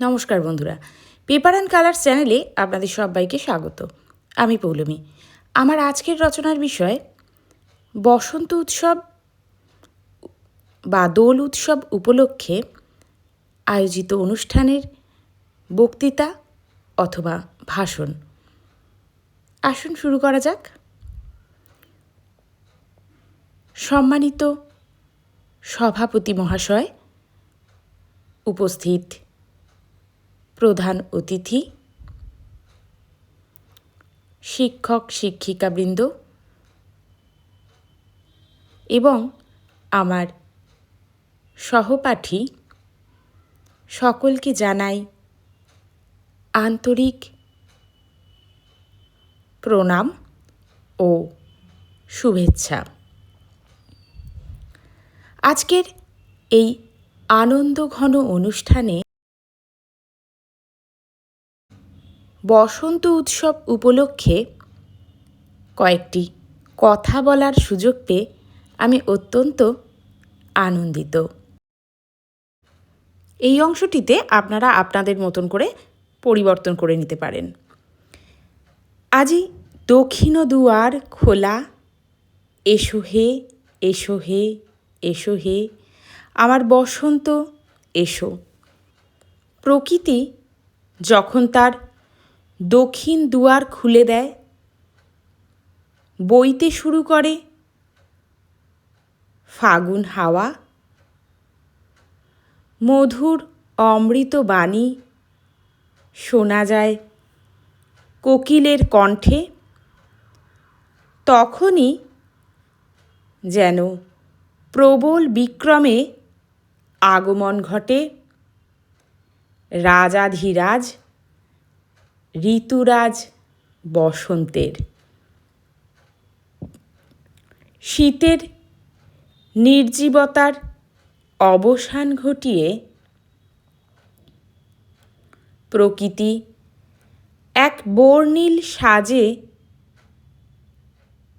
নমস্কার বন্ধুরা, paper and colours চ্যানেলে আপনাদের সবাইকে স্বাগত। আমি পৌলমী। আমার আজকের রচনার বিষয় বসন্ত উৎসব বা দোল উৎসব উপলক্ষে আয়োজিত অনুষ্ঠানের বক্তৃতা অথবা ভাষণ। আসুন শুরু করা যাক। সম্মানিত সভাপতি মহাশয়, উপস্থিত প্রধান অতিথি, শিক্ষক শিক্ষিকাবৃন্দ এবং আমার সহপাঠী সকলকে জানাই আন্তরিক প্রণাম ও শুভেচ্ছা। আজকের এই আনন্দঘন অনুষ্ঠানে বসন্ত উৎসব উপলক্ষে কয়েকটি কথা বলার সুযোগ পেয়ে আমি অত্যন্ত আনন্দিত। এই অংশটিতে আপনারা আপনাদের মতন করে পরিবর্তন করে নিতে পারেন। আজি দক্ষিণ দুয়ার খোলা, এসো হে এসো হে এসো হে আমার বসন্ত এসো। প্রকৃতি যখন তার দক্ষিণ দুয়ার খুলে দেয়, বইতে শুরু করে ফাগুন হাওয়া, মধুর অমৃত বাণী শোনা যায় কোকিলের কণ্ঠে, তখনই যেন প্রবল বিক্রমে আগমন ঘটে রাজাধিরাজ ঋতুরাজ বসন্তের। শীতের নির্জীবতার অবসান ঘটিয়ে প্রকৃতি এক বর্ণিল সাজে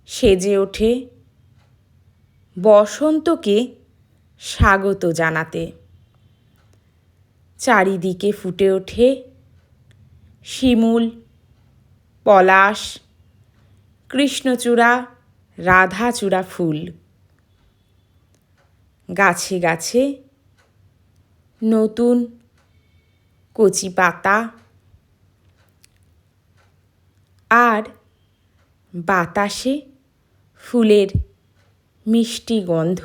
সেজে ওঠে বসন্তকে স্বাগত জানাতে। চারিদিকে ফুটে ওঠে শিমুল, পলাশ, কৃষ্ণচূড়া, রাধাচূড়া ফুল। গাছে গাছে নতুন কচি পাতা আর বাতাসে ফুলের মিষ্টি গন্ধ,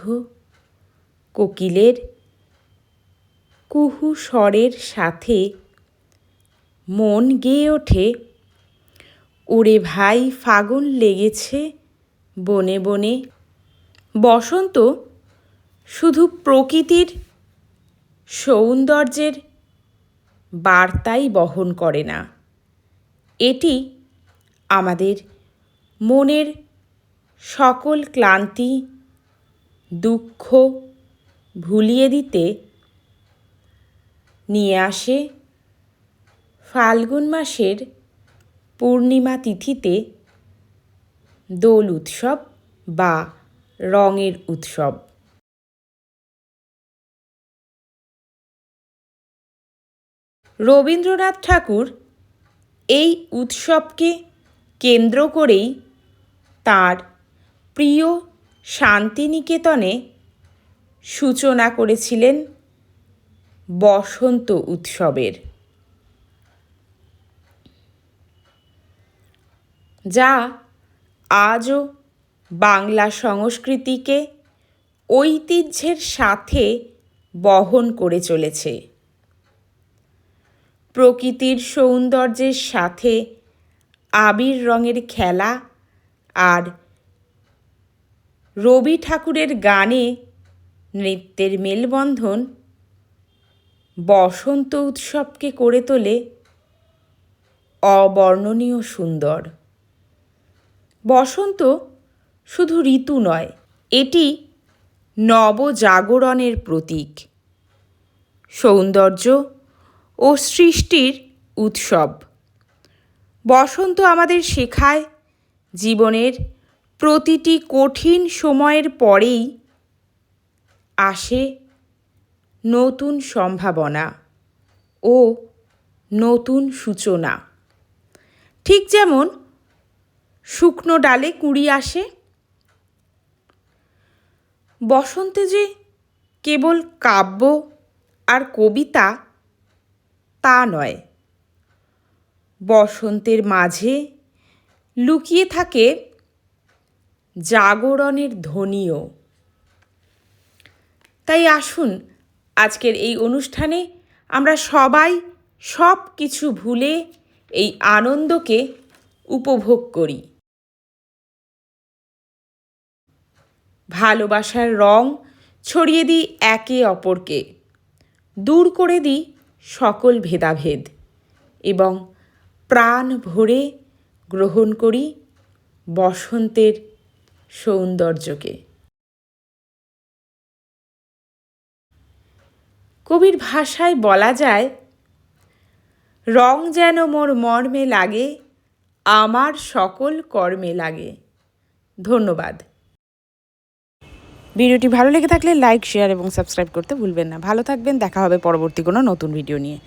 কোকিলের কুহু স্বরের সাথে মন গেয়ে ওঠে ওরে ভাই ফাগুন লেগেছে বনে বনে। বসন্ত শুধু প্রকৃতির সৌন্দর্যের বার্তাই বহন করে না, এটি আমাদের মনের সকল ক্লান্তি দুঃখ ভুলিয়ে দিতে নিয়ে আসে ফাল্গুন মাসের পূর্ণিমা তিথিতে দোল উৎসব বা রঙের উৎসব। রবীন্দ্রনাথ ঠাকুর এই উৎসবকে কেন্দ্র করেই তাঁর প্রিয় শান্তিনিকেতনে সূচনা করেছিলেন বসন্ত উৎসবের, যা আজও বাংলা সংস্কৃতিকে ঐতিহ্যের সাথে বহন করে চলেছে। প্রকৃতির সৌন্দর্যের সাথে আবির রঙের খেলা আর রবি ঠাকুরের গানে নৃত্যের মেলবন্ধন বসন্ত উৎসবকে করে তোলে অবর্ণনীয় সুন্দর। বসন্ত শুধু ঋতু নয়, এটি নবজাগরণের প্রতীক, সৌন্দর্য ও সৃষ্টির উৎসব। বসন্ত আমাদের শেখায় জীবনের প্রতিটি কঠিন সময়ের পরেই আসে নতুন সম্ভাবনা ও নতুন সূচনা। ঠিক যেমন শুকনো ডালে কুঁড়ি আসে, বসন্তে যে কেবল কাব্য আর কবিতা তা নয়, বসন্তের মাঝে লুকিয়ে থাকে জাগরণের ধ্বনিও। তাই আসুন আজকের এই অনুষ্ঠানে আমরা সবাই সব কিছু ভুলে এই আনন্দকে উপভোগ করি। ভালোবাসার রং ছড়িয়ে দিই একে অপরকে, দূর করে দিই সকল ভেদাভেদ এবং প্রাণ ভরে গ্রহণ করি বসন্তের সৌন্দর্যকে। কবির ভাষায় বলা যায়, রং যেন মোর মর্মে লাগে, আমার সকল কর্মে লাগে। ধন্যবাদ। ভিডিওটি ভালো লেগে থাকলে লাইক, শেয়ার এবং সাবস্ক্রাইব করতে ভুলবেন না। ভালো থাকবেন, দেখা হবে পরবর্তী কোনো নতুন ভিডিও নিয়ে।